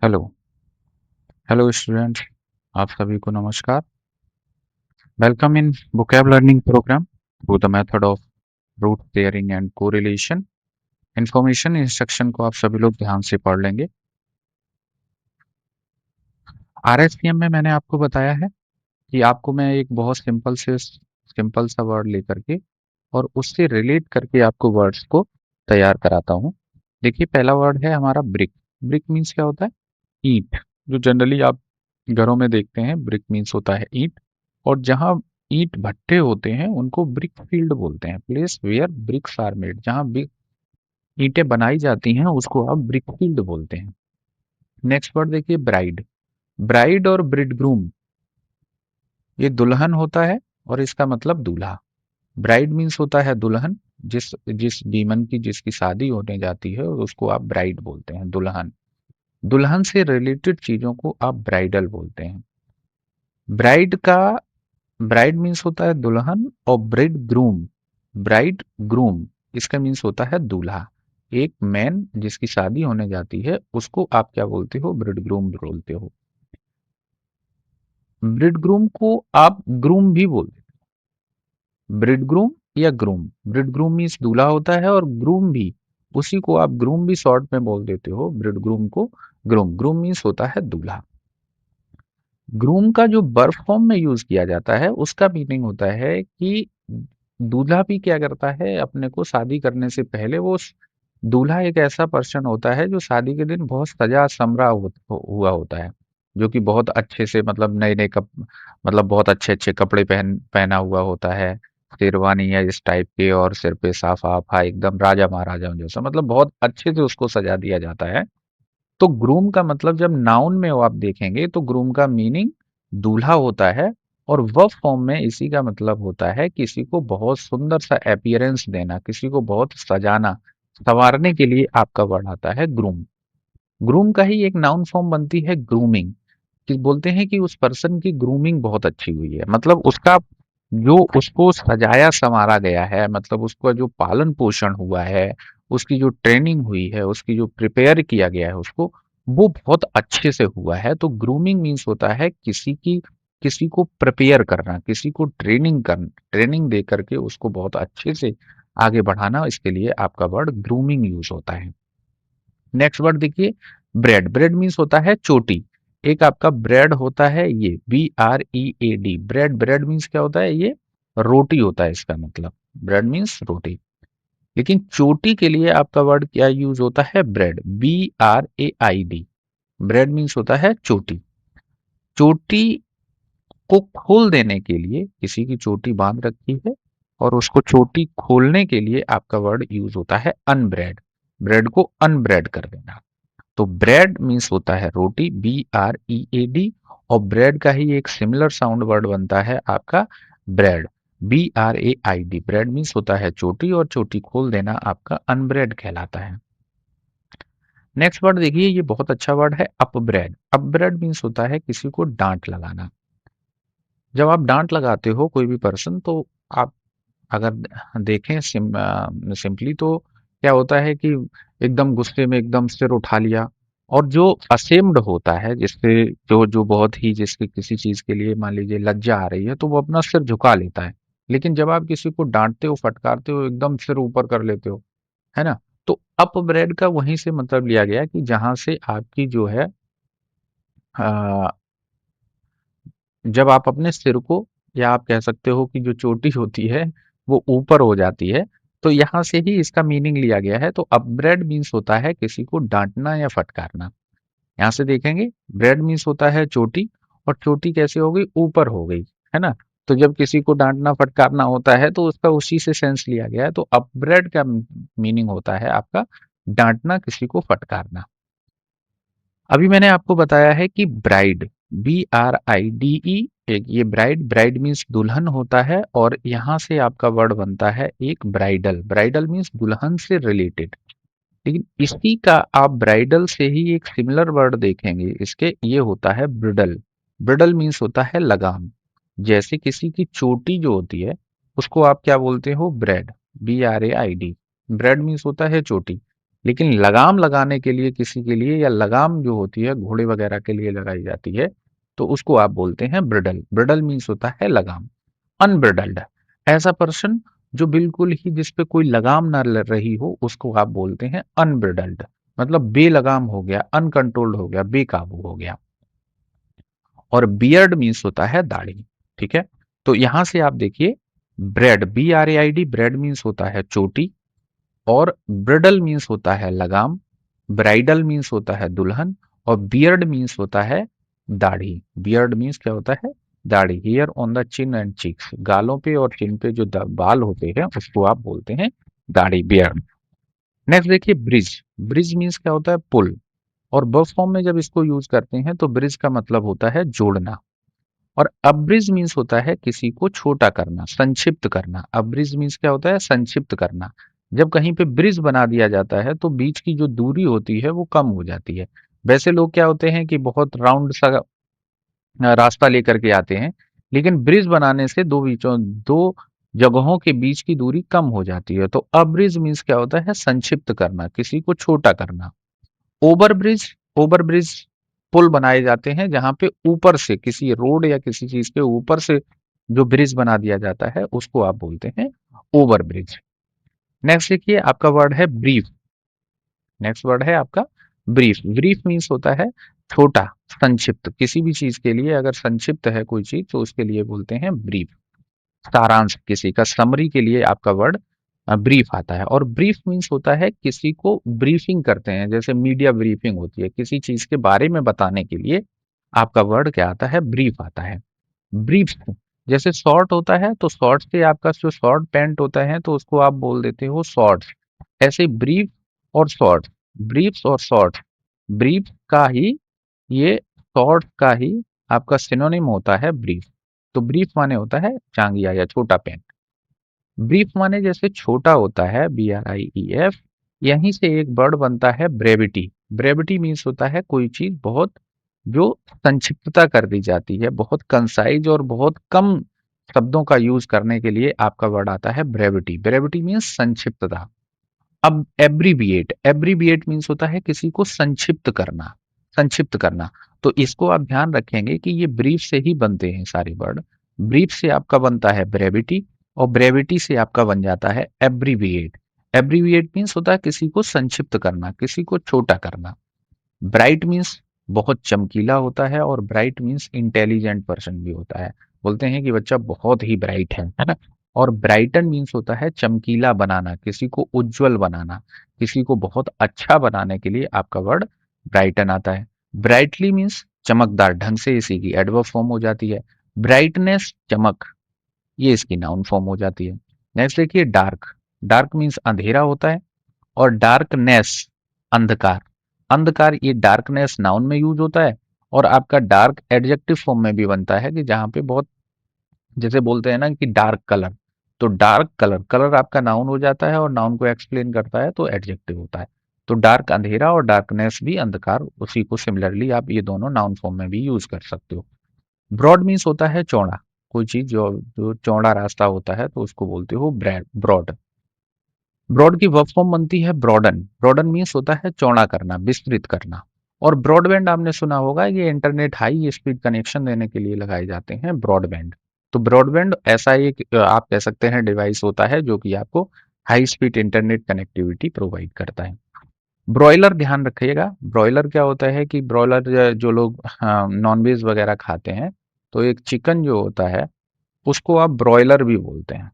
Hello hello students. आप सभी को नमस्कार। Welcome in vocab learning program through the method of root pairing and correlation. Information instruction को आप सभी लोग ध्यान से पढ़ लेंगे। आरएसपीएम में मैंने आपको बताया है कि आपको मैं एक बहुत सिंपल सा वर्ड लेकर के और उससे रिलेट करके आपको वर्ड्स को तैयार कराता हूँ। देखिए, पहला वर्ड है हमारा ब्रिक। ब्रिक मीन्स क्या होता है? ईंट। जो जनरली आप घरों में देखते हैं, ब्रिक मीन्स होता है ईंट। और जहाँ ईंट भट्टे होते हैं उनको ब्रिक फील्ड बोलते हैं। Place where bricks are made, जहाँ ब्रिक ईंटें बनाई जाती हैं उसको आप ब्रिक फील्ड बोलते हैं। नेक्स्ट वर्ड देखिए, ब्राइड। ब्राइड और ब्रिडग्रूम, ये दुल्हन होता है और इसका मतलब दूल्हा। ब्राइड मीन्स होता है दुल्हन। जिस जिस बीमन की जिसकी शादी होने जाती है उसको आप ब्राइड बोलते हैं, दुल्हन। दुल्हन से रिलेटेड चीजों को आप ब्राइडल बोलते हैं। ब्राइड का ब्राइड मीन्स होता है दुल्हन, और ब्रिड ग्रूम, ब्राइड ग्रूम, इसका मीन्स होता है दूल्हा। एक मैन जिसकी शादी होने जाती है उसको आप क्या बोलते हो? ब्रिड ग्रूम बोलते हो। ब्रिड ग्रूम को आप ग्रूम भी बोलते हो। ब्रिड ग्रूम या ग्रूम। ब्रिड ग्रूम मीन्स दूल्हा होता है, और ग्रूम भी, उसी को आप ग्रूम भी शॉर्ट में बोल देते हो। ब्रिड ग्रूम को ग्रूम, ग्रूम मीन्स होता है दूल्हा। ग्रूम का जो वर्ब फॉर्म में यूज किया जाता है उसका मीनिंग होता है कि दूल्हा भी क्या करता है, अपने को शादी करने से पहले दूल्हा एक ऐसा पर्सन होता है जो शादी के दिन बहुत सजा समरा हुआ होता है, जो कि बहुत अच्छे से, मतलब नए नए मतलब बहुत अच्छे अच्छे कपड़े पहना हुआ होता है, शेरवानी या इस टाइप के, और सिर पे साफा आफा, एकदम राजा महाराजा जैसा, मतलब बहुत अच्छे से उसको सजा दिया जाता है। तो ग्रूम का मतलब जब नाउन में वो आप देखेंगे तो ग्रूम का मीनिंग दूल्हा होता है, और वर्ब फॉर्म में इसी का मतलब होता है किसी को बहुत सुंदर सा अपीयरेंस देना, किसी को बहुत सजाना, संवारने के लिए आपका वर्ड आता है ग्रूम। ग्रूम का ही एक नाउन फॉर्म बनती है ग्रूमिंग, कि बोलते हैं कि उस पर्सन की ग्रूमिंग बहुत अच्छी हुई है, मतलब उसका जो उसको सजाया संवारा गया है, मतलब उसका जो पालन पोषण हुआ है, उसकी जो ट्रेनिंग हुई है, उसकी जो प्रिपेयर किया गया है उसको, वो बहुत अच्छे से हुआ है। तो ग्रूमिंग मीन्स होता है किसी को प्रिपेयर करना, किसी को ट्रेनिंग दे करके उसको बहुत अच्छे से आगे बढ़ाना, इसके लिए आपका वर्ड ग्रूमिंग यूज होता है। नेक्स्ट वर्ड देखिए, ब्रेड। ब्रेड मीन्स होता है चोटी। एक आपका ब्रेड होता है, ये BREAD, ब्रेड। ब्रेड मीन्स क्या होता है? ये रोटी होता है, इसका मतलब ब्रेड मीन्स रोटी। लेकिन चोटी के लिए आपका वर्ड क्या यूज होता है? Bread, BRAID। ब्रेड मीन्स होता है चोटी। चोटी को खोल देने के लिए, किसी की चोटी बांध रखी है और उसको चोटी खोलने के लिए आपका वर्ड यूज होता है अनब्रेड। ब्रेड को अनब्रेड कर देना। तो ब्रेड मीन्स होता है रोटी, BREAD। और ब्रेड का ही एक सिमिलर साउंड वर्ड बनता है आपका ब्रेड, BRAID। ब्रेड मीन्स होता है चोटी, और चोटी खोल देना आपका अनब्रेड कहलाता है। नेक्स्ट वर्ड देखिए, ये बहुत अच्छा वर्ड है, अपब्रेड। अपब्रेड मीन्स होता है किसी को डांट लगाना। जब आप डांट लगाते हो कोई भी पर्सन, तो आप अगर देखें सिंपली, तो क्या होता है कि एकदम गुस्से में एकदम सिर उठा लिया, और जो असेम्ड होता है, जिससे जो जो बहुत ही, जिसके किसी चीज के लिए मान लीजिए लज्जा आ रही है, तो वो अपना सिर झुका लेता है। लेकिन जब आप किसी को डांटते हो, फटकारते हो, एकदम सिर ऊपर कर लेते हो, है ना? तो अप ब्रेड का वहीं से मतलब लिया गया कि जहां से आपकी जो है, जब आप अपने सिर को, या आप कह सकते हो कि जो चोटी होती है वो ऊपर हो जाती है, तो यहाँ से ही इसका मीनिंग लिया गया है। तो अपब्रेड मीन्स होता है किसी को डांटना या फटकारना। यहाँ से देखेंगे, ब्रेड मीन्स होता है चोटी, और चोटी कैसे हो गई? ऊपर हो गई, है ना? तो जब किसी को डांटना फटकारना होता है तो उसका उसी से सेंस लिया गया है। तो अपब्रेड का मीनिंग होता है आपका डांटना, किसी को फटकारना। अभी मैंने आपको बताया है कि ब्राइड, BRIDE, एक ये ब्राइड, ब्राइड मीन्स दुल्हन होता है, और यहाँ से आपका वर्ड बनता है एक ब्राइडल। ब्राइडल मीन्स दुल्हन से रिलेटेड। लेकिन इसी का आप ब्राइडल से ही एक सिमिलर वर्ड देखेंगे, इसके ये होता है ब्रिडल। ब्रिडल मीन्स होता है लगाम। जैसे किसी की चोटी जो होती है उसको आप क्या बोलते हो? Bread, BRAID। ब्रेड मीन्स होता है चोटी। लेकिन लगाम लगाने के लिए किसी के लिए, या लगाम जो होती है घोड़े वगैरह के लिए लगाई जाती है, तो उसको आप बोलते हैं ब्रिडल। ब्रिडल मीन्स होता है लगाम। अनब्रिडल्ड, ऐसा पर्सन जो बिल्कुल ही जिस पे कोई लगाम ना रही हो, उसको आप बोलते हैं अनब्रिडल्ड। मतलब बेलगाम हो गया, अनकंट्रोल्ड हो गया, बेकाबू हो गया। और बियर्ड मीन्स होता है दाढ़ी। ठीक है, तो यहां से आप देखिए, ब्रेड, BRAID, ब्रेड मीन्स होता है चोटी, और ब्रिडल मीन्स होता है लगाम, ब्राइडल मीन्स होता है दुल्हन, और बियर्ड मीन्स होता है दाढ़ी। बियर्ड मीन्स क्या होता है? दाढ़ी। Hair on the chin and cheeks, गालों पे और चिन पे जो बाल होते हैं उसको आप बोलते हैं दाढ़ी, बियर्ड। नेक्स्ट देखिए ब्रिज। ब्रिज मीन्स क्या होता है? पुल। और वर्ब फॉर्म में जब इसको यूज करते हैं तो ब्रिज का मतलब होता है जोड़ना। और अब्रिज मीन्स होता है किसी को छोटा करना, संक्षिप्त करना। अब्रिज मीन्स क्या होता है? संक्षिप्त करना। जब कहीं पे ब्रिज बना दिया जाता है तो बीच की जो दूरी होती है वो कम हो जाती है। वैसे लोग क्या होते हैं कि बहुत राउंड सा रास्ता लेकर के आते हैं, लेकिन ब्रिज बनाने से दो जगहों के बीच की दूरी कम हो जाती है। तो अब्रिज मीन्स क्या होता है? संक्षिप्त करना, किसी को छोटा करना। ओवर ब्रिज, ओवर ब्रिज पुल बनाए जाते हैं जहां पे ऊपर से किसी रोड या किसी चीज के ऊपर से जो ब्रिज बना दिया जाता है उसको आप बोलते हैं ओवर ब्रिज। नेक्स्ट देखिए आपका वर्ड है ब्रीफ। नेक्स्ट वर्ड है आपका ब्रीफ। ब्रीफ मीन्स होता है छोटा, संक्षिप्त। किसी भी चीज के लिए अगर संक्षिप्त है कोई चीज तो उसके लिए बोलते हैं ब्रीफ। सारांश, किसी का समरी के लिए आपका वर्ड ब्रीफ आता है। और ब्रीफ मीन्स होता है किसी को ब्रीफिंग करते हैं, जैसे मीडिया ब्रीफिंग होती है, किसी चीज के बारे में बताने के लिए आपका वर्ड क्या आता है? ब्रीफ आता है। ब्रीफ, जैसे शॉर्ट होता है तो शॉर्ट से आपका जो शॉर्ट पैंट होता है तो उसको आप बोल देते हो शॉर्ट्स। ऐसे ब्रीफ और शॉर्ट, ब्रीफ्स और शॉर्ट, ब्रीफ का ही ये शॉर्ट का ही आपका सिनोनिम होता है ब्रीफ। तो ब्रीफ माने होता है जांघिया या छोटा पैंट। ब्रीफ माने जैसे छोटा होता है, BRIEF, यहीं से एक वर्ड बनता है ब्रेविटी। ब्रेविटी मीन्स होता है कोई चीज बहुत जो संक्षिप्तता कर दी जाती है, बहुत कंसाइज और बहुत कम शब्दों का यूज करने के लिए आपका वर्ड आता है ब्रेविटी। Brevity means संक्षिप्तता। अब एब्रीविएट, एब्रीविएट मीन्स होता है किसी को संक्षिप्त करना, संक्षिप्त करना। तो इसको आप ध्यान रखेंगे कि ये ब्रीफ से ही बनते हैं सारे वर्ड। ब्रीफ से आपका बनता है ब्रेविटी, और ब्रेविटी से आपका बन जाता है एब्रीविएट। एब्रीविएट मीन्स होता है किसी को संक्षिप्त करना, किसी को छोटा करना। ब्राइट मीन्स बहुत चमकीला होता है, और ब्राइट मीन्स इंटेलिजेंट पर्सन भी होता है। बोलते हैं कि बच्चा बहुत ही ब्राइट है ना। और ब्राइटन मीन्स होता है चमकीला बनाना, किसी को उज्जवल बनाना, किसी को बहुत अच्छा बनाने के लिए आपका वर्ड ब्राइटन आता है। ब्राइटली मीन्स चमकदार ढंग से, इसी की एडवर्ब फॉर्म हो जाती है। ब्राइटनेस, चमक, ये इसकी नाउन फॉर्म हो जाती है। नेक्स्ट देखिए डार्क। डार्क मीन्स अंधेरा होता है, और डार्कनेस, अंधकार। अंधकार, ये डार्कनेस नाउन में यूज होता है, और आपका डार्क एडजेक्टिव फॉर्म में भी बनता है कि जहां पे बहुत, जैसे बोलते हैं ना कि डार्क कलर, तो डार्क कलर, कलर आपका नाउन हो जाता है और नाउन को एक्सप्लेन करता है तो एडजेक्टिव होता है। तो डार्क अंधेरा और डार्कनेस भी अंधकार, उसी को सिमिलरली आप ये दोनों नाउन फॉर्म में भी यूज कर सकते हो। ब्रॉड मीन्स होता है चौड़ा, कोई चीज जो जो चौड़ा रास्ता होता है तो उसको बोलते हो ब्रॉड। ब्रॉड की वर्ब फॉर्म बनती है ब्रॉडन। ब्रॉडन मीन्स होता है चौड़ा करना, विस्तृत करना। और ब्रॉडबैंड आपने सुना होगा, ये इंटरनेट हाई स्पीड कनेक्शन देने के लिए लगाए जाते हैं ब्रॉडबैंड। तो ब्रॉडबैंड ऐसा एक आप कह सकते हैं डिवाइस होता है जो कि आपको high speed internet connectivity provide करता है। ब्रॉयलर, ध्यान रखिएगा, ब्रॉयलर क्या होता है कि ब्रॉयलर जो लोग नॉनवेज वगैरह खाते हैं, तो एक चिकन जो होता है उसको आप ब्रॉयलर भी बोलते हैं।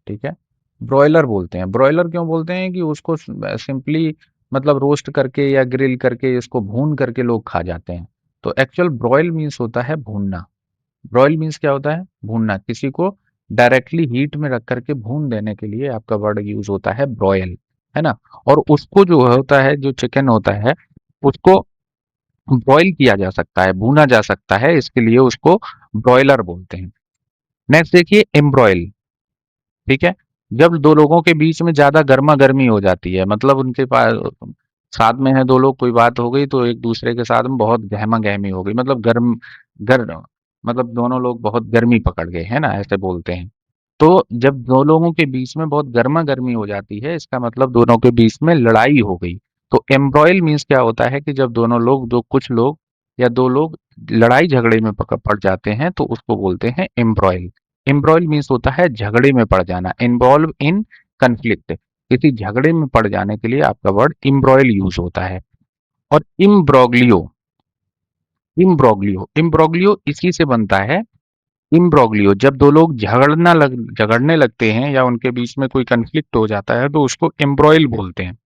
ठीक है, ब्रॉयलर बोलते हैं। ब्रॉयलर क्यों बोलते हैं कि उसको सिंपली मतलब रोस्ट करके या ग्रिल करके इसको भून करके लोग खा जाते हैं। तो एक्चुअल ब्रॉयल मीन्स होता है भूनना। ब्रॉयल मीन्स क्या होता है? भूनना, किसी को डायरेक्टली हीट में रख करके भून देने के लिए आपका वर्ड यूज होता है ब्रॉयल, है ना। और उसको जो होता है, जो चिकन होता है, उसको ब्रॉयल किया जा सकता है, भूना जा सकता है, इसके लिए उसको ब्रॉयलर बोलते हैं। नेक्स्ट देखिए एम्ब्रॉयल। ठीक है, जब दो लोगों के बीच में ज्यादा गर्मा गर्मी हो जाती है, मतलब उनके पास साथ में है दो लोग, कोई बात हो गई तो एक दूसरे के साथ में बहुत गहमा गहमी हो गई, मतलब गर्म, मतलब दोनों लोग बहुत गर्मी पकड़ गए, है ना, ऐसे बोलते हैं। तो जब दो लोगों के बीच में बहुत गर्मा गर्मी हो जाती है, इसका मतलब दोनों के बीच में लड़ाई हो गई। तो एम्ब्रॉयल मीन्स क्या होता है कि जब दोनों लोग, दो कुछ लोग या दो लोग लड़ाई झगड़े में पड़ जाते हैं तो उसको बोलते हैं एम्ब्रॉयल। एम्ब्रॉयल मीन्स होता है झगड़े में पड़ जाना, इन्वॉल्व इन कन्फ्लिक्ट। किसी झगड़े में पड़ जाने के लिए आपका वर्ड इम्ब्रॉयल यूज होता है। और इम्ब्रोग्लियो, इम्ब्रोग्लियो, इम्ब्रोग्लियो इसी से बनता है। इम्ब्रोग्लियो जब दो लोग झगड़ने लगते हैं या उनके बीच में कोई कन्फ्लिक्ट हो जाता है तो उसको एम्ब्रॉयल बोलते हैं।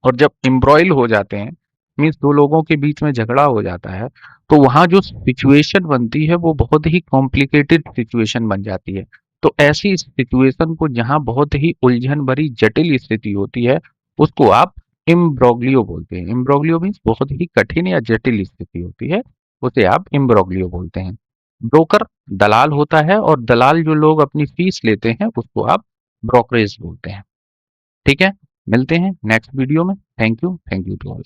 और जब एम्ब्रॉयल हो जाते हैं मीन्स दो लोगों के बीच में झगड़ा हो जाता है, तो वहां जो सिचुएशन बनती है वो बहुत ही कॉम्प्लिकेटेड सिचुएशन बन जाती है। तो ऐसी सिचुएशन को जहां बहुत ही उलझन भरी जटिल स्थिति होती है उसको आप इम्ब्रोग्लियो बोलते हैं। इम्ब्रोग्लियो मीन्स बहुत ही कठिन या जटिल स्थिति होती है, उसे आप इम्ब्रोग्लियो बोलते हैं। ब्रोकर दलाल होता है, और दलाल जो लोग अपनी फीस लेते हैं उसको आप ब्रोकरेज बोलते हैं। ठीक है, मिलते हैं नेक्स्ट वीडियो में। Thank you to all.